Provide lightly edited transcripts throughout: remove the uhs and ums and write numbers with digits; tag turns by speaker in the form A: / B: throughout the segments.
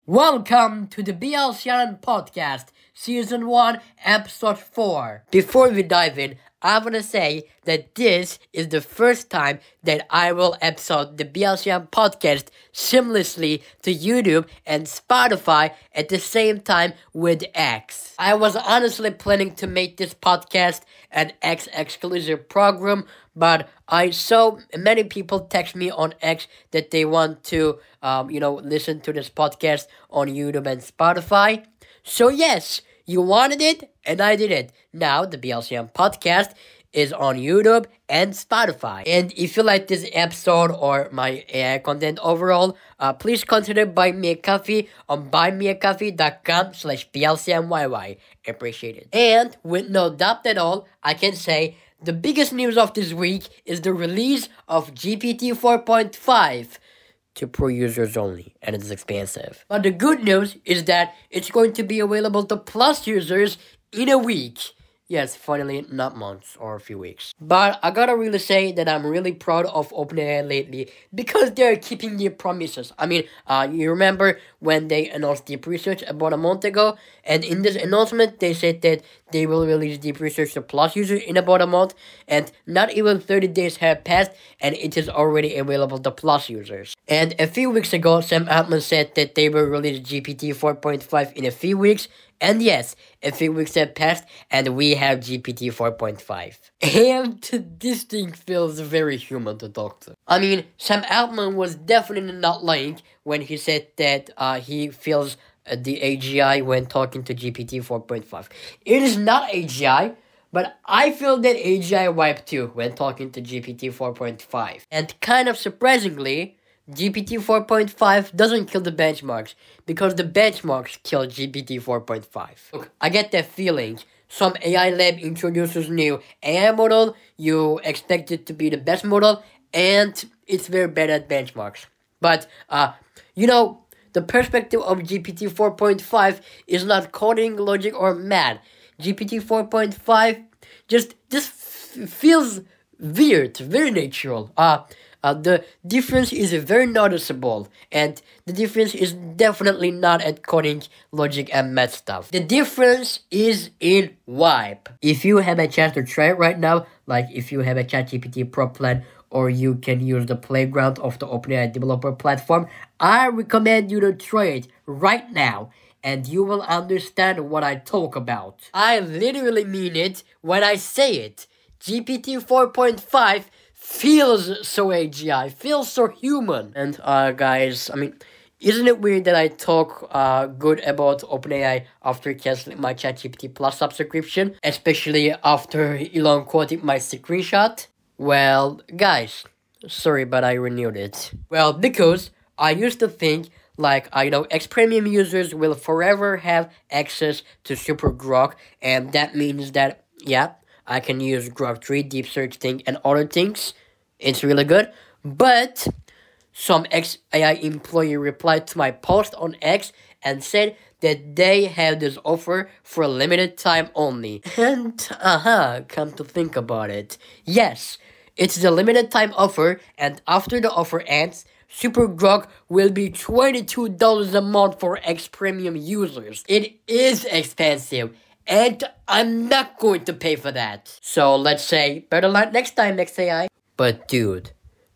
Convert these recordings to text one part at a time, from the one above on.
A: Welcome to the BLCN podcast, season 1, episode 4. Before we dive in, I want to say that this is the first time that I will episode the BLCN podcast seamlessly to YouTube and Spotify at the same time with X. I was honestly planning to make this podcast an X exclusive program, but I saw many people text me on X that they want to, listen to this podcast on YouTube and Spotify. So yes, you wanted it, and I did it. Now, the BLCN podcast is on YouTube and Spotify. And if you like this episode or my AI content overall, please consider buying me a coffee on buymeacoffee.com/BLCNYY. Appreciate it. And with no doubt at all, I can say the biggest news of this week is the release of GPT 4.5 to pro users only, and it's expensive. But the good news is that it's going to be available to Plus users in a week. Yes, finally, not months or a few weeks. But I gotta really say that I'm really proud of OpenAI lately because they're keeping their promises. You remember when they announced deep research about a month ago? And in this announcement, they said that they will release deep research to Plus users in about a month. And not even 30 days have passed, and it is already available to Plus users. And a few weeks ago, Sam Altman said that they will release GPT 4.5 in a few weeks. And yes, a few weeks have passed, and we have GPT 4.5. And this thing feels very human to talk to. Sam Altman was definitely not lying when he said that he feels the AGI when talking to GPT 4.5. It is not AGI, but I feel that AGI vibe too when talking to GPT 4.5. And kind of surprisingly, GPT 4.5 doesn't kill the benchmarks because the benchmarks kill GPT 4.5. Look, I get that feeling. Some AI lab introduces new AI model, you expect it to be the best model, and it's very bad at benchmarks. But, the perspective of GPT 4.5 is not coding, logic, or math. GPT 4.5 just feels weird, very natural. The difference is very noticeable, and the difference is definitely not at coding, logic, and math stuff. The difference is in vibe. If you have a chance to try it right now, like if you have a ChatGPT Pro plan, or you can use the playground of the OpenAI developer platform, I recommend you to try it right now, and you will understand what I talk about. I literally mean it when I say it. GPT 4.5 feels so AGI, feels so human. And guys, isn't it weird that I talk good about OpenAI after canceling my ChatGPT Plus subscription, especially after Elon quoted my screenshot? Well, guys, sorry, but I renewed it. Well, because I used to think X Premium users will forever have access to Super Grok, and that means that, I can use Grok 3, deep search thing, and other things. It's really good. But some XAI employee replied to my post on X and said that they have this offer for a limited time only. And, come to think about it. Yes, it's the limited time offer, and after the offer ends, Super Grok will be $22 a month for X Premium users. It is expensive, and I'm not going to pay for that. So let's say, better luck next time, XAI. But dude,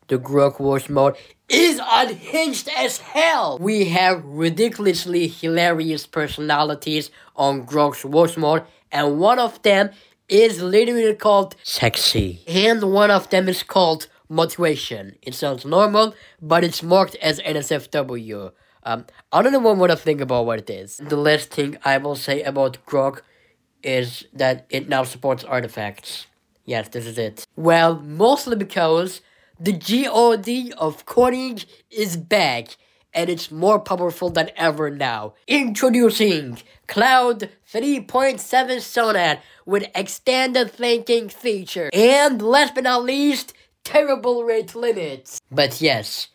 A: the Grok Wars mode is unhinged as hell. We have ridiculously hilarious personalities on Grok's Wars mode, and one of them is literally called sexy. And one of them is called motivation. It sounds normal, but it's marked as NSFW. I don't know what to think about what it is. The last thing I will say about Grok is that it now supports artifacts. Yes, this is it. Well, mostly because the God of coding is back, and it's more powerful than ever now. Introducing Claude 3.7 Sonnet with extended thinking feature. And last but not least, terrible rate limits. But yes,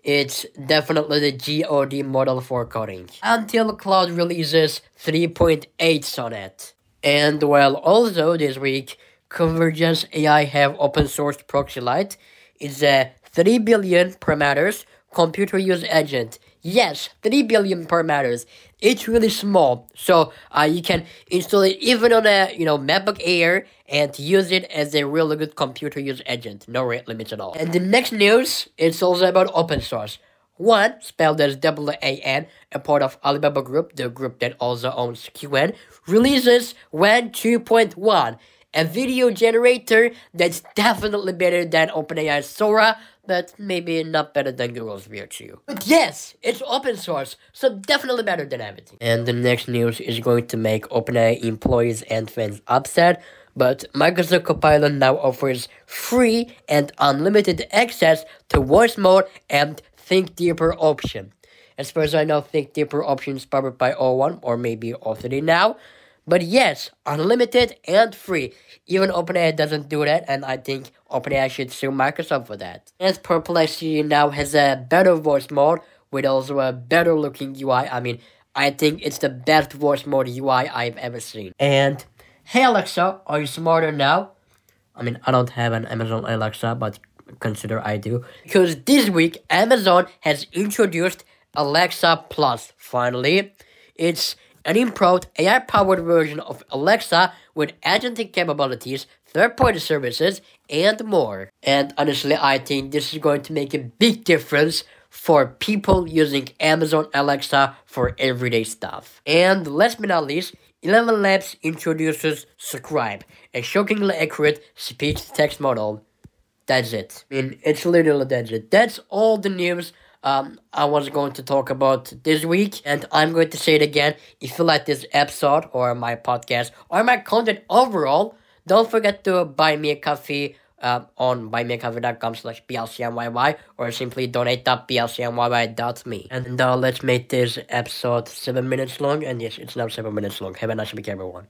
A: it's definitely the God model for coding. Until Claude releases 3.8 Sonnet. And also this week, Convergence AI have open-sourced Proxy Lite. It's a 3 billion parameters computer use agent. Yes, 3 billion parameters. It's really small, so you can install it even on a MacBook Air and use it as a really good computer use agent. No rate limits at all. And the next news is also about open source. One, spelled as WAN, a part of Alibaba Group, the group that also owns QN, releases WAN 2.1, a video generator that's definitely better than OpenAI's Sora, but maybe not better than Google's Veo 2. But yes, it's open source, so definitely better than everything. And the next news is going to make OpenAI employees and fans upset, but Microsoft Copilot now offers free and unlimited access to voice mode and Think Deeper option. As far as I know, Think Deeper option is powered by O1 or maybe O3 now. But yes, unlimited and free. Even OpenAI doesn't do that, and I think OpenAI should sue Microsoft for that. And Perplexity now has a better voice mode with also a better looking UI. I think it's the best voice mode UI I've ever seen. And hey Alexa, are you smarter now? I don't have an Amazon Alexa, but consider I do. Because this week, Amazon has introduced Alexa Plus. Finally, it's an improved AI-powered version of Alexa with agentic capabilities, third-party services, and more. And honestly, I think this is going to make a big difference for people using Amazon Alexa for everyday stuff. And last but not least, 11 Labs introduces Scribe, a shockingly accurate speech-to-text model. That's it. It's literally that's it. That's all the news I was going to talk about this week. And I'm going to say it again. If you like this episode or my podcast or my content overall, don't forget to buy me a coffee on buymeacoffee.com/BLCNYY or simply donate.blcnyy.me. And let's make this episode 7 minutes long. And yes, it's now 7 minutes long. Have a nice week, everyone.